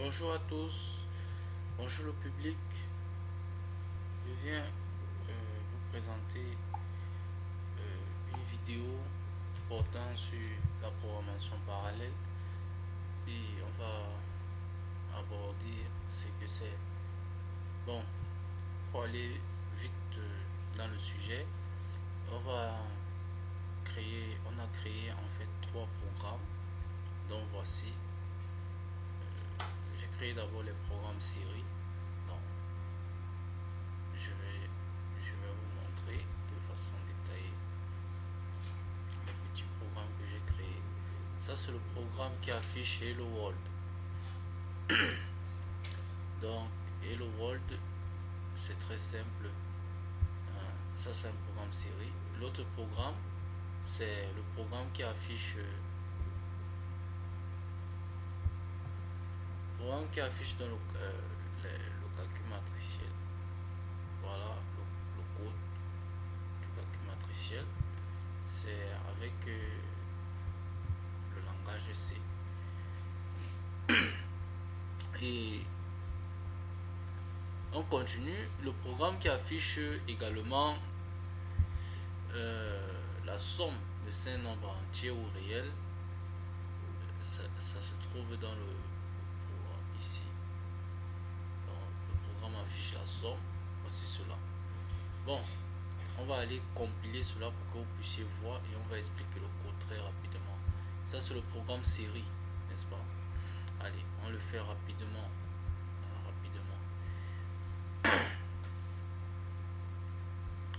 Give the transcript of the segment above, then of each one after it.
Bonjour à tous, bonjour le public. Je viens vous présenter une vidéo portant sur la programmation parallèle et on va aborder ce que c'est. Bon, pour aller vite dans le sujet, on a créé en fait trois programmes. Donc voici, j'ai créé d'abord les programmes séries. Donc je vais, je vais vous montrer de façon détaillée les petits programmes que j'ai créés. Ça c'est le programme qui affiche Hello World. Donc Hello World, c'est très simple. Ça c'est un programme série. L'autre programme, c'est le programme qui affiche dans le calcul matriciel. Voilà le code du calcul matriciel. C'est avec le langage C. Et on continue. Le programme qui affiche également la somme de 5 nombres entiers ou réels, ça se trouve dans le programme ici. Donc, le programme affiche la somme. Voici cela. Bon, on va aller compiler cela pour que vous puissiez voir et on va expliquer le code très rapidement. Ça c'est le programme série, n'est-ce pas? Allez, on le fait rapidement.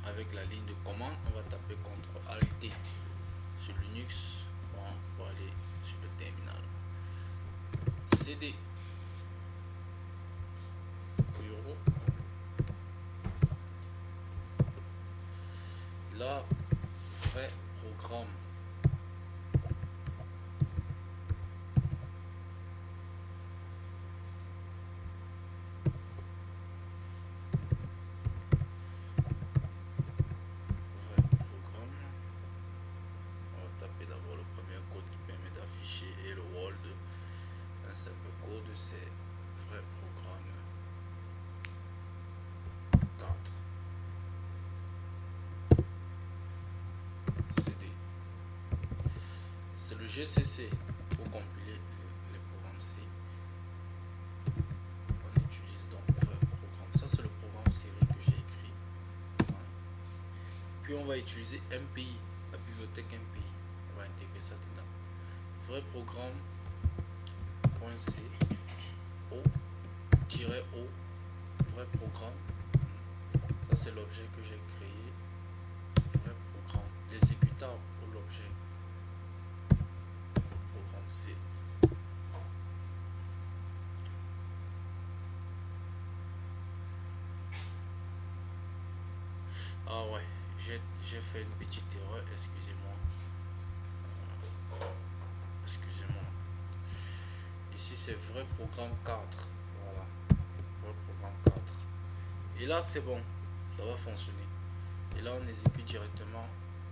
Avec la ligne de commande, on va taper CTRL ALT T sur Linux pour aller sur le terminal. CD bureau. Là, vrai programme. On va taper d'abord le premier code qui permet d'afficher Hello World. Un simple code, c'est vrai programme 4. CD. C'est le GCC pour compiler les programmes C. On utilise donc vrai programme. Ça c'est le programme série que j'ai écrit. Voilà. Puis on va utiliser MPI, la bibliothèque MPI. On va intégrer ça dedans. Vrai programme .c o vrai programme. Ça c'est l'objet que j'ai créé. Vrai programme. L'exécutable pour l'objet. Programme C. Ah ouais, j'ai fait une petite erreur, excusez-moi. Excusez-moi. Ici c'est vrai programme 4. Voilà. Vrai programme 4. Et là c'est bon, ça va fonctionner. Et là on exécute directement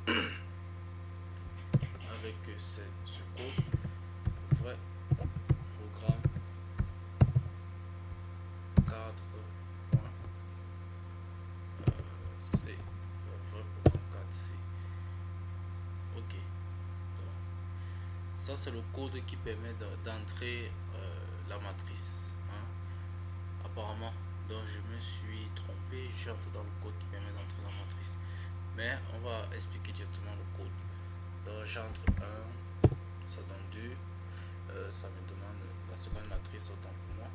avec ce code. Vrai programme 4. C. Vrai programme 4C. Ok. Ça c'est le code qui permet d'entrer la matrice. Apparemment, donc je me suis trompé. J'entre dans le code qui permet d'entrer la matrice. Mais on va expliquer directement le code. Donc j'entre 1, ça donne 2. Ça me demande la seconde matrice, autant pour moi.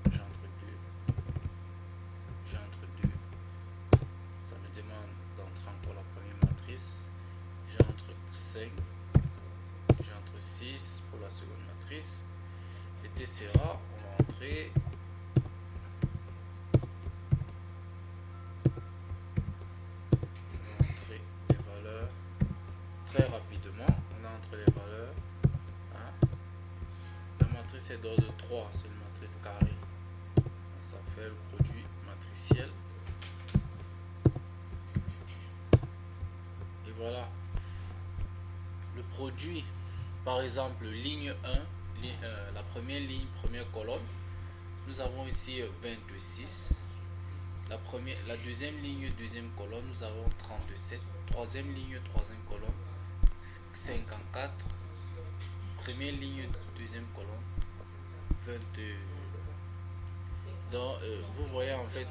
J'entre 2. Ça me demande d'entrer encore la première matrice. J'entre 5. J'entre 6 pour la seconde matrice. Etc. On va entrer. Les valeurs très rapidement. On entre les valeurs. La matrice est d'ordre 3. C'est une matrice carrée. Ça fait le produit matriciel. Et voilà. Le produit, par exemple, ligne 1, la première ligne, première colonne, nous avons ici 26. La deuxième ligne, deuxième colonne, nous avons 37. Troisième ligne, troisième colonne, 54. Première ligne, deuxième colonne, 22. Donc, vous voyez en fait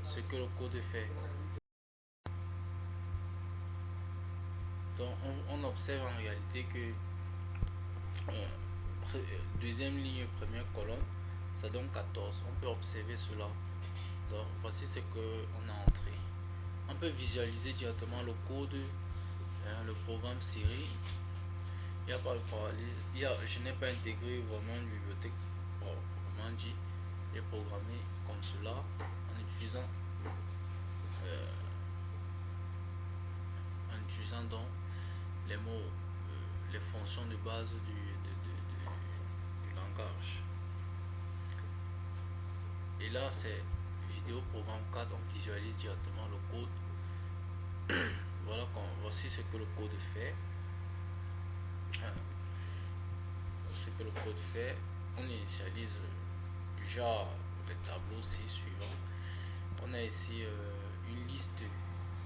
ce que le code fait. Donc, on observe en réalité que deuxième ligne, première colonne, ça donne 14. On peut observer cela. Donc, voici ce qu'on a entré. On peut visualiser directement le code, le programme série. Il n'y a pas de parallélisme. Je n'ai pas intégré vraiment une bibliothèque proprement dit. J'ai programmé comme cela en utilisant donc les mots, les fonctions de base du langage. Et là, c'est vidéo programme 4, on visualise directement le code. Voilà, voici ce que le code fait. Ce que le code fait, on initialise du genre les tableaux ci suivants. On a ici une liste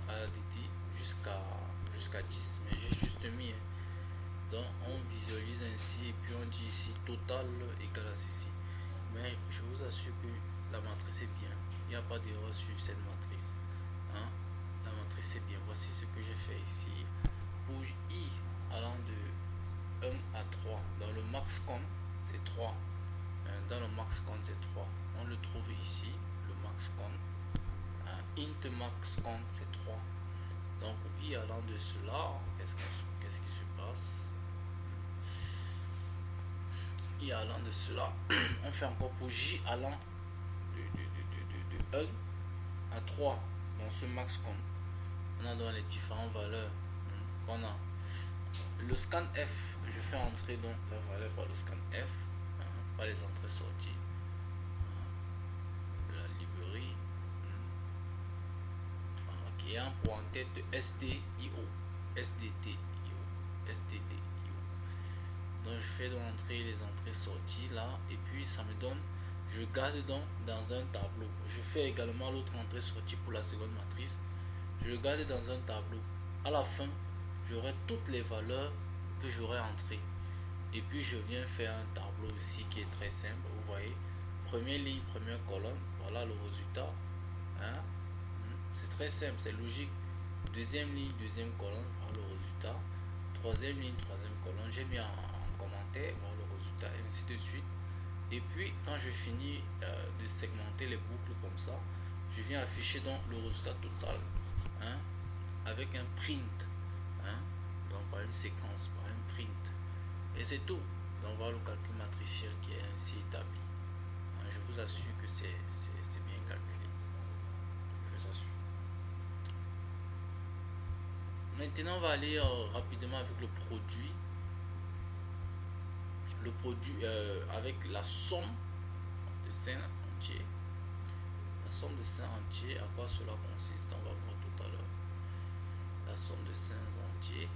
ADT jusqu'à 10, mais j'ai juste mis. Donc on visualise ainsi et puis on dit ici total égale à ceci. Mais je vous assure que la matrice est bien. Il n'y a pas d'erreur sur cette matrice. La matrice est bien. Voici ce que j'ai fait ici. Pour I allant de 1 à 3, dans le max count c'est 3. Dans le max count c'est 3. On le trouve ici, le max count. Int max count c'est 3. Donc pour I allant de cela, qu'est-ce qui se passe? I allant de cela, on fait encore pour J allant de 1 à 3 dans ce max count. On a dans les différentes valeurs. On a le scan F, je fais entrer donc la valeur par le scan F, par les entrées sorties de la librairie, qui a pour en tête SDIO, SDTIO, SDDIO. Donc je fais donc entrer les entrées sorties là, et puis ça me donne, je garde donc dans un tableau. Je fais également l'autre entrée sortie pour la seconde matrice, je le garde dans un tableau. À la fin, j'aurai toutes les valeurs que j'aurai entrées. Et puis je viens faire un tableau aussi qui est très simple. Vous voyez, première ligne, première colonne, voilà le résultat. C'est très simple, c'est logique. Deuxième ligne, deuxième colonne, voilà le résultat. Troisième ligne, troisième colonne, j'ai mis en commentaire, voilà le résultat, et ainsi de suite. Et puis quand je finis de segmenter les boucles comme ça, je viens afficher donc le résultat total, avec un print, donc par une séquence, par un print. Et c'est tout. Donc voilà le calcul matriciel qui est ainsi établi. Je vous assure que c'est bien calculé. Je vous assure. Maintenant on va aller rapidement avec le produit. Le produit avec la somme de seins entiers. La somme de seins entiers, à quoi cela consiste, on va voir tout à l'heure. La somme de seins entiers.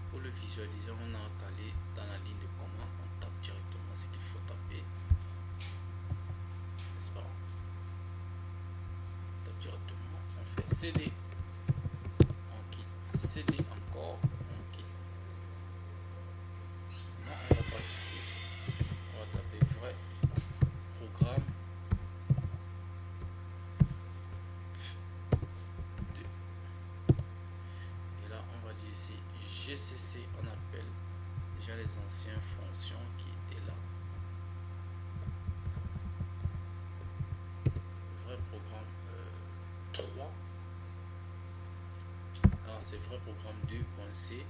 Pour le visualiser, on a calé dans la ligne de commande, on tape directement ce qu'il faut taper. N'est-ce pas? On tape directement, on fait CD, on quitte, CD encore, on quitte. Non, on va pas quitter. On va taper vrai programme 2. Et là, on va dire ici GCC, on appelle déjà les anciennes fonctions qui étaient là. Vrai programme 3. Alors c'est vrai programme 2.c.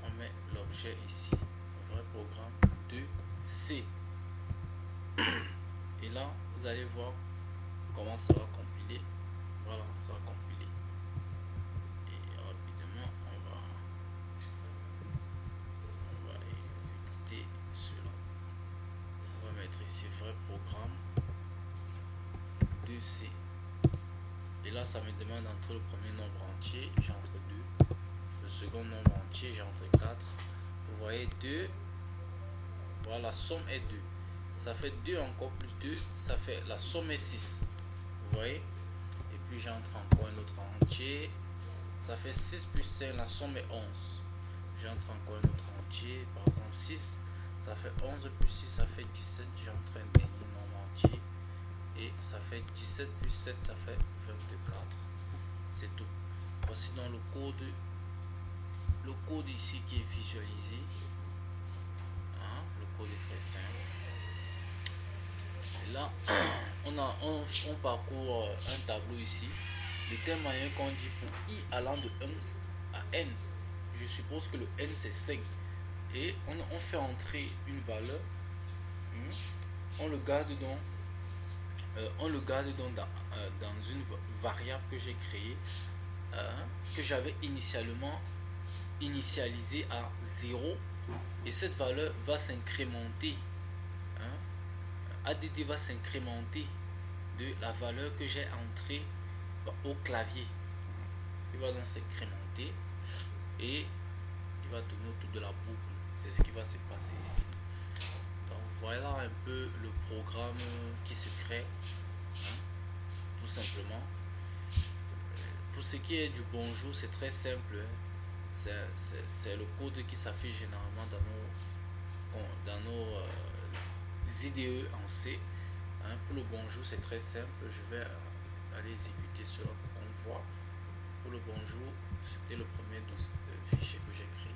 On met l'objet ici. Vrai programme 2c. Et là, vous allez voir comment ça va compiler. Voilà, ça va compiler. Et rapidement, on va exécuter cela. On va mettre ici vrai programme 2c. Et là, ça me demande entre le premier nombre entier, j'entre 2. Le second nombre entier, j'entre 4. Vous voyez 2, Voilà, la somme est 2. Ça fait 2 encore plus 2, ça fait la somme est 6. Vous voyez? Et puis j'entre encore un autre entier. Ça fait 6 plus 5, la somme est 11. J'entre encore un autre entier, par exemple 6. Ça fait 11 plus 6, ça fait 17. J'entre un dernier nombre entier. Et ça fait 17 plus 7, ça fait 24. C'est tout. Voici dans le code ici qui est visualisé. Hein, le code est très simple. Et là, on parcourt un tableau ici. De telle manière qu'on dit pour i allant de 1 à n. Je suppose que le n c'est 5. Et on fait entrer une valeur. On le garde donc. Dans une variable que j'ai créée, que j'avais initialisée à 0, et cette valeur va s'incrémenter. ADD va s'incrémenter de la valeur que j'ai entrée au clavier. Il va donc s'incrémenter et il va tourner autour de la boucle. C'est ce qui va se passer ici. Donc voilà un peu le programme qui se crée, tout simplement. Pour ce qui est du bonjour, c'est très simple. C'est le code qui s'affiche généralement dans nos IDE en C. Pour le bonjour, c'est très simple. Je vais aller exécuter cela pour qu'on voit. Pour le bonjour, c'était le premier fichier que j'ai créé.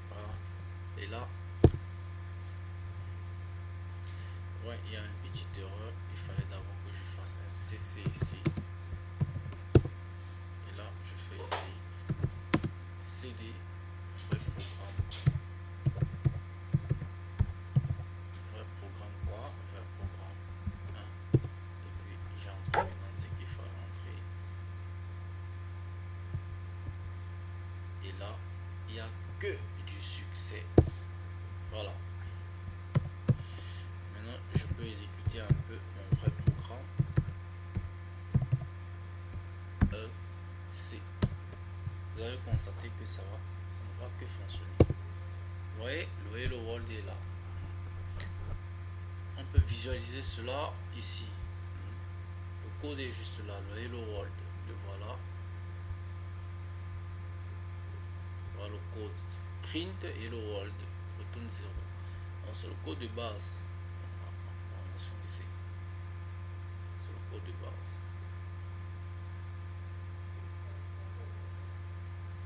Voilà. Et là, ouais, il y a une petite erreur. Il fallait d'abord que je fasse un CC ici. Et là, je fais ici CD, vrai programme. Vrai programme quoi? Vrai programme 1. Et puis j'entre maintenant ce qu'il faut rentrer. Et là, il n'y a que du succès. Voilà. Maintenant, je peux exécuter un peu mon vrai programme. C. Vous allez constater que ça ne va que fonctionner. Vous voyez, le Hello World est là. On peut visualiser cela ici. Le code est juste là, le Hello World. Le voilà. Voilà le code. Print Hello World. Retourne 0. Donc c'est le code de base. C'est le code de base.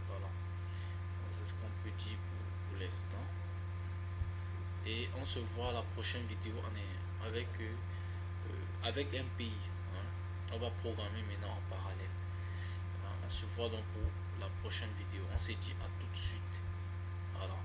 Voilà. C'est ce qu'on peut dire pour l'instant. Et on se voit à la prochaine vidéo avec un pays. On va programmer maintenant en parallèle. On se voit donc pour la prochaine vidéo. On se dit à tout de suite. Voilà.